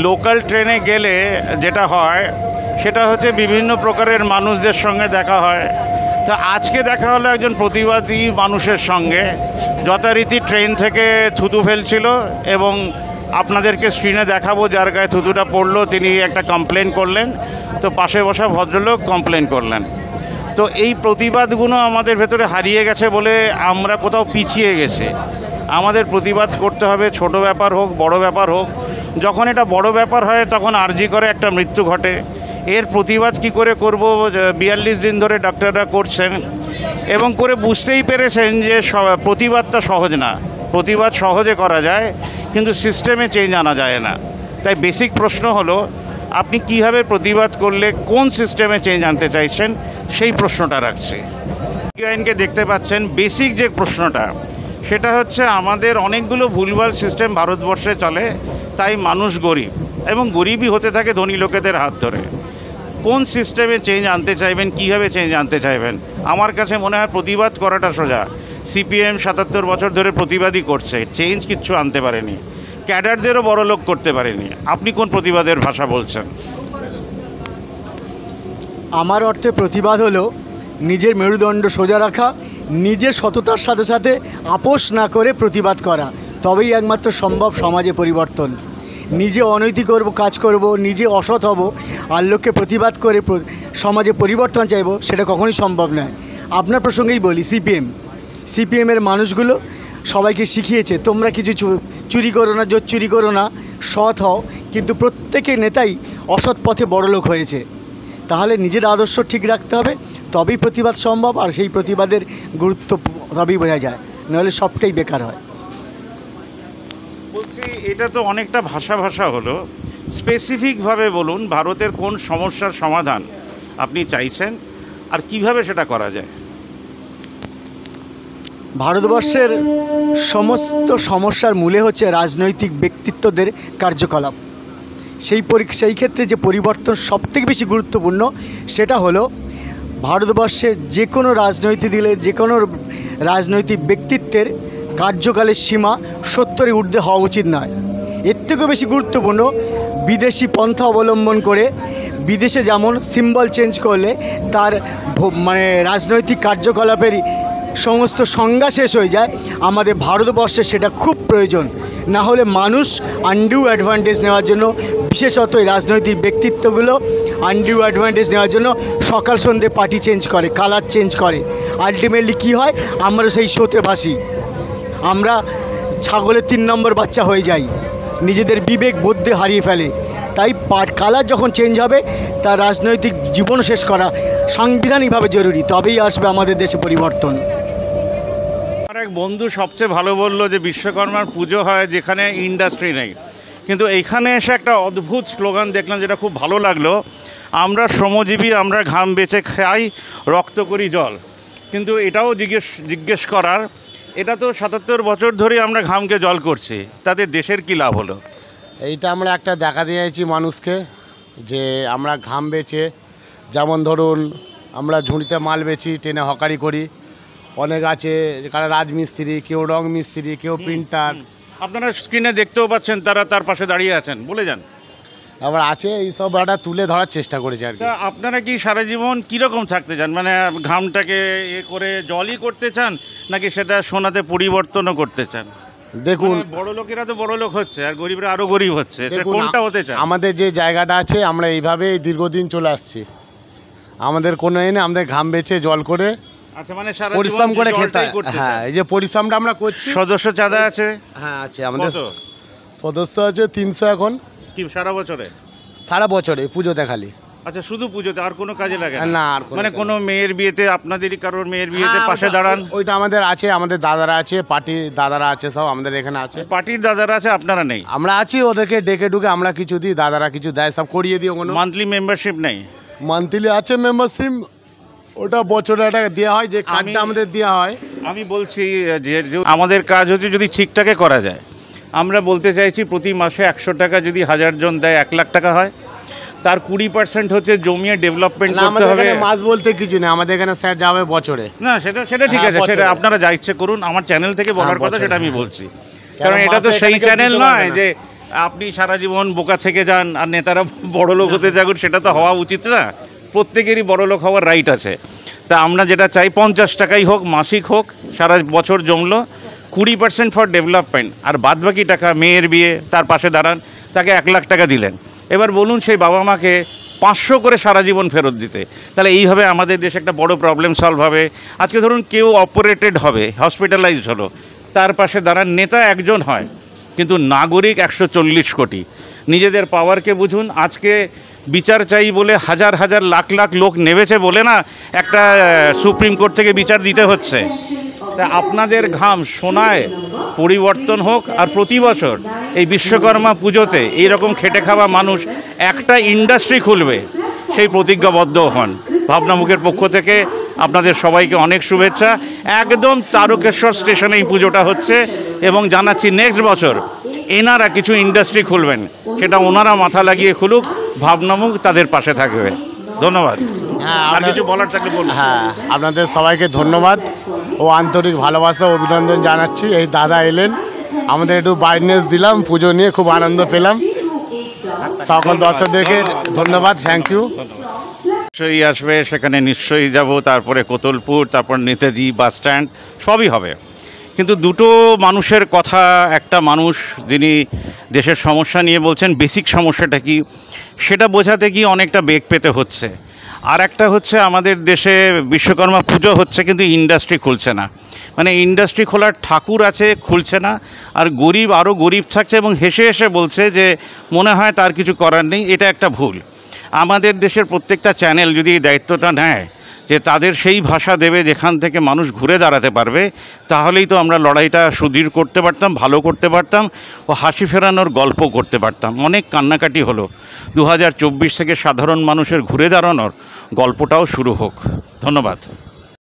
Local ট্রেনে গেলে যেটা হয় সেটা হচ্ছে বিভিন্ন প্রকারের মানুষদের সঙ্গে দেখা হয়। তো আজকে দেখা হলো একজন প্রতিবাদী মানুষের সঙ্গে, যথারীতি ট্রেন থেকে থুতু ফেলছিল এবং আপনাদেরকে স্ক্রিনে দেখাবো যার গায়ে থুতুটা পড়লো তিনি একটা কমপ্লেন করলেন, তো পাশে বসা ভদ্রলোক কমপ্লেন করলেন। তো এই প্রতিবাদগুলো আমাদের ভেতরে হারিয়ে গেছে বলে আমরা কোথাও পিছিয়ে গেছি। আমাদের প্রতিবাদ করতে হবে, ছোট ব্যাপার হোক বড় ব্যাপার হোক। যখন এটা বড় ব্যাপার হয় তখন আরজি করে একটা মৃত্যু ঘটে, এর প্রতিবাদ কি করে করব? 42 দিন ধরে ডাক্তাররা করছেন এবং করে বুঝতেই পেরেছেন যে প্রতিবাদটা সহজ না। প্রতিবাদ সহজে করা যায় কিন্তু সিস্টেমে চেঞ্জ আনা যায় না। তাই বেসিক প্রশ্ন হলো আপনি কীভাবে প্রতিবাদ করলে কোন সিস্টেমে চেঞ্জ আনতে চাইছেন, সেই প্রশ্নটা রাখছি। আইনকে দেখতে পাচ্ছেন, বেসিক যে প্রশ্নটা সেটা হচ্ছে আমাদের অনেকগুলো ভুলভাল সিস্টেম ভারতবর্ষে চলে, তাই মানুষ গরিব এবং গরিবই হতে থাকে ধনী লোকেদের হাত ধরে। কোন সিস্টেমে চেঞ্জ আনতে চাইবেন, কীভাবে চেঞ্জ আনতে চাইবেন? আমার কাছে মনে হয় প্রতিবাদ করাটা সোজা। সিপিএম 77 বছর ধরে প্রতিবাদই করছে, চেঞ্জ কিচ্ছু আনতে পারেনি, ক্যাডারদেরও বড় লোক করতে পারেনি। আপনি কোন প্রতিবাদের ভাষা বলছেন? আমার অর্থে প্রতিবাদ হলো নিজের মেরুদণ্ড সোজা রাখা, নিজের সততার সাথে সাথে আপোষ না করে প্রতিবাদ করা, তবেই একমাত্র সম্ভব সমাজে পরিবর্তন। নিজে অনৈতিক কাজ করব, নিজে অসৎ হব আর লোককে প্রতিবাদ করে সমাজে পরিবর্তন চাইব, সেটা কখনোই সম্ভব নয়। আপনার প্রসঙ্গেই বলি, সিপিএমের মানুষগুলো সবাইকে শিখিয়েছে তোমরা কিছু চুরি করো না, জোর চুরি করো না, সৎ হও, কিন্তু প্রত্যেকের নেতাই অসৎ পথে বড়লোক হয়েছে। তাহলে নিজের আদর্শ ঠিক রাখতে হবে, তবেই প্রতিবাদ সম্ভব, আর সেই প্রতিবাদের গুরুত্ব তবেই বোঝা যায়, নাহলে সবটাই বেকার হয়। বলছি এটা তো অনেকটা ভাষা হলো, স্পেসিফিকভাবে বলুন ভারতের কোন সমস্যার সমাধান আপনি চাইছেন আর কিভাবে সেটা করা যায়? ভারতবর্ষের সমস্ত সমস্যার মূলে হচ্ছে রাজনৈতিক ব্যক্তিত্বদের কার্যকলাপ। সেই ক্ষেত্রে যে পরিবর্তন সবথেকে বেশি গুরুত্বপূর্ণ সেটা হলো ভারতবর্ষে যে কোনো রাজনৈতিক দলের যে কোনো রাজনৈতিক ব্যক্তিত্বের কার্যকালের সীমা 70-এর ঊর্ধ্বে হওয়া উচিত নয়। এর থেকেও বেশি গুরুত্বপূর্ণ বিদেশি পন্থা অবলম্বন করে বিদেশে যেমন সিম্বল চেঞ্জ করলে তার রাজনৈতিক কার্যকলাপের সমস্ত সংজ্ঞা শেষ হয়ে যায়, আমাদের ভারতবর্ষে সেটা খুব প্রয়োজন। না হলে মানুষ আনডিউ অ্যাডভান্টেজ নেওয়ার জন্য, বিশেষত এই রাজনৈতিক ব্যক্তিত্বগুলো আনডিউ অ্যাডভান্টেজ নেওয়ার জন্য সকাল সন্ধ্যে পার্টি চেঞ্জ করে, কালার চেঞ্জ করে। আলটিমেটলি কী হয়, আমরা সেই স্রোতে ভাসি, আমরা ছাগলের 3 নম্বর বাচ্চা হয়ে যাই, নিজেদের বিবেক বুদ্ধি হারিয়ে ফেলে। তাই কালার যখন চেঞ্জ হবে তার রাজনৈতিক জীবন শেষ করা সাংবিধানিকভাবে জরুরি, তবেই আসবে আমাদের দেশে পরিবর্তন। আমার এক বন্ধু সবচেয়ে ভালো বললো যে বিশ্বকর্মার পুজো হয় যেখানে ইন্ডাস্ট্রি নেই, কিন্তু এইখানে এসে একটা অদ্ভুত স্লোগান দেখলাম যেটা খুব ভালো লাগলো, আমরা শ্রমজীবী, আমরা ঘাম বেচে খাই, রক্ত করি জল। কিন্তু এটাও জিজ্ঞেস করার, এটা তো 77 বছর ধরে আমরা ঘামকে জল করছি, তাতে দেশের কী লাভ হলো? এইটা আমরা একটা দেখা দিয়েছি মানুষকে যে আমরা ঘাম বেচে, যেমন ধরুন আমরা ঝুড়িতে মাল বেচি, ট্রেনে হকারি করি, অনেক আছে কারা রাজমিস্ত্রি, কেউ রং মিস্ত্রি, কেউ প্রিন্টার। আপনারা স্ক্রিনে দেখতেও পাচ্ছেন তারা তার পাশে দাঁড়িয়ে আছেন, বলে যান। আবার আছে এইসব একটা তুলে ধরার চেষ্টা করেছে আর কি। আপনারা কি সারা জীবন কীরকম থাকতে চান, মানে ঘামটাকে করে জলই করতে চান নাকি সেটা সোনাতে পরিবর্তনও করতে চান? দেখুন বড় লোকেরা তো বড় লোক হচ্ছে আর গরিবরা আরও গরিব হচ্ছে, কোনটা হতে চান? আমাদের যে জায়গাটা আছে আমরা এইভাবেই দীর্ঘদিন চলে আসছি, আমাদের কোনো এনে আমাদের ঘাম বেচে জল করে, আচ্ছা, মানে পরিশ্রম করে খেতে। হ্যাঁ, এই যে পরিশ্রমটা আমরা করছি। সদস্য চাঁদা আছে? হ্যাঁ আছে, আমাদের সদস্য আছে 300 এখন। কি সারা বছরে? সারা বছরে পুজোতে খালি। আচ্ছা, শুধু পুজোতে, আর কোনো কাজে লাগে না? আর মানে কোনো মেয়ের বিয়েতে, আপনাদেরই কারোর মেয়ের বিয়েতে পাশে দাঁড়ান? ওইটা আমাদের আছে, আমাদের দাদারা আছে, পার্টির দাদারা আছে, সব আমাদের এখানে আছে। পার্টির দাদারা আছে, আপনারা নেই? আমরা আছি, ওদেরকে ডেকে ডুকে আমরা কিছু দিই, দাদারা কিছু দেয়, সব করিয়ে দিই। কোনো মান্থলি মেম্বারশিপ নেই? মান্থলি আছে মেম্বারশিপ, ওটা বছরে একটা দেওয়া হয়, যে কার্ডটা আমাদের দেওয়া হয়। আমি বলছি যে আমাদের কাজ হচ্ছে যদি ঠিকঠাকে করা যায়, আমরা বলতে চাইছি প্রতি মাসে 100 টাকা যদি 1000 জন দেয় 1 লাখ টাকা হয়, তার 20% হচ্ছে জমিয়ে ডেভেলপমেন্ট করতে হবে। মাস বলতে কিছু নেই, আমাদের এখানে স্যার যাবে বছরে। না, সেটা ঠিক আছে, সেটা আপনারা যা ইচ্ছে করুন, আমার চ্যানেল থেকে বলার কথা সেটা আমি বলছি, কারণ এটা তো সেই চ্যানেল নয় যে আপনি সারা জীবন বোকা থেকে যান আর নেতারা বড়লোক হতে যাগুন, সেটা তো হওয়া উচিত না। প্রত্যেকেরই বড়লোক হওয়ার রাইট আছে। তা আমরা যেটা চাই 50 টাকাই হোক, মাসিক হোক, সারা বছর জমলো 20% ফর ডেভেলপমেন্ট, আর বাদবাকি টাকা মেয়ের বিয়ে, তার পাশে দাঁড়ান, তাকে 1 লাখ টাকা দিলেন। এবার বলুন সেই বাবা মাকে 500 করে সারা জীবন ফেরত দিতে, তাহলে এইভাবে আমাদের দেশে একটা বড় প্রবলেম সলভ হবে। আজকে ধরুন কেউ অপারেটেড হবে, হসপিটালাইজড হলো, তার পাশে দাঁড়ান, নেতা একজন হয় কিন্তু নাগরিক 140 কোটি। নিজেদের পাওয়ারকে বুঝুন। আজকে বিচার চাই বলে হাজার হাজার লাখ লাখ লোক নেমেছে বলে না একটা সুপ্রিম কোর্ট থেকে বিচার দিতে হচ্ছে। তা আপনাদের ঘাম সোনায় পরিবর্তন হোক। আর প্রতি বছর এই বিশ্বকর্মা পুজোতে এইরকম খেটে খাওয়া মানুষ একটা ইন্ডাস্ট্রি খুলবে, সেই প্রতিজ্ঞাবদ্ধ হন। ভাবনামুখের পক্ষ থেকে আপনাদের সবাইকে অনেক শুভেচ্ছা। একদম তারকেশ্বর স্টেশনে এই পুজোটা হচ্ছে এবং জানাচ্ছি নেক্সট বছর এনারা কিছু ইন্ডাস্ট্রি খুলবেন, সেটা ওনারা মাথা লাগিয়ে খুলুক, ভাবনামুখ তাদের পাশে থাকবে। ধন্যবাদ। আর কিছু বলার থাকলে বলুন। হ্যাঁ, আপনাদের সবাইকে ধন্যবাদ ও আন্তরিক ভালোবাসা অভিনন্দন জানাচ্ছি। এই দাদা এলেন, আমাদের একটু ব্রাইটনেস দিলাম, পুজো নিয়ে খুব আনন্দ পেলাম। সকল দর্শকদেরকে ধন্যবাদ, থ্যাংক ইউ। নিশ্চয়ই আসবে, সেখানে নিশ্চয়ই যাব। তারপরে কোতলপুর, তারপর নেতাজি বাস স্ট্যান্ড, সবই হবে। কিন্তু দুটো মানুষের কথা, একটা মানুষ যিনি দেশের সমস্যা নিয়ে বলছেন, বেসিক সমস্যাটা কি সেটা বোঝাতে গিয়ে অনেকটা বেগ পেতে হচ্ছে। আর একটা হচ্ছে আমাদের দেশে বিশ্বকর্মা পুজো হচ্ছে কিন্তু ইন্ডাস্ট্রি খুলছে না, মানে ইন্ডাস্ট্রি খোলার ঠাকুর আছে, খুলছে না। আর গরিব আরও গরিব থাকছে এবং হেসে হেসে বলছে যে মনে হয় তার কিছু করার নেই। এটা একটা ভুল। আমাদের দেশের প্রত্যেকটা চ্যানেল যদি এই দায়িত্বটা নেয় যে তাদের সেই ভাষা দেবে যেখান থেকে মানুষ ঘুরে দাঁড়াতে পারবে, তাহলেই তো আমরা লড়াইটা সুদৃঢ় করতে পারতাম, ভালো করতে পারতাম ও হাসি ফেরানোর গল্প করতে পারতাম। অনেক কান্নাকাটি হলো, 2024 থেকে সাধারণ মানুষের ঘুরে দাঁড়ানোর গল্পটাও শুরু হোক। ধন্যবাদ।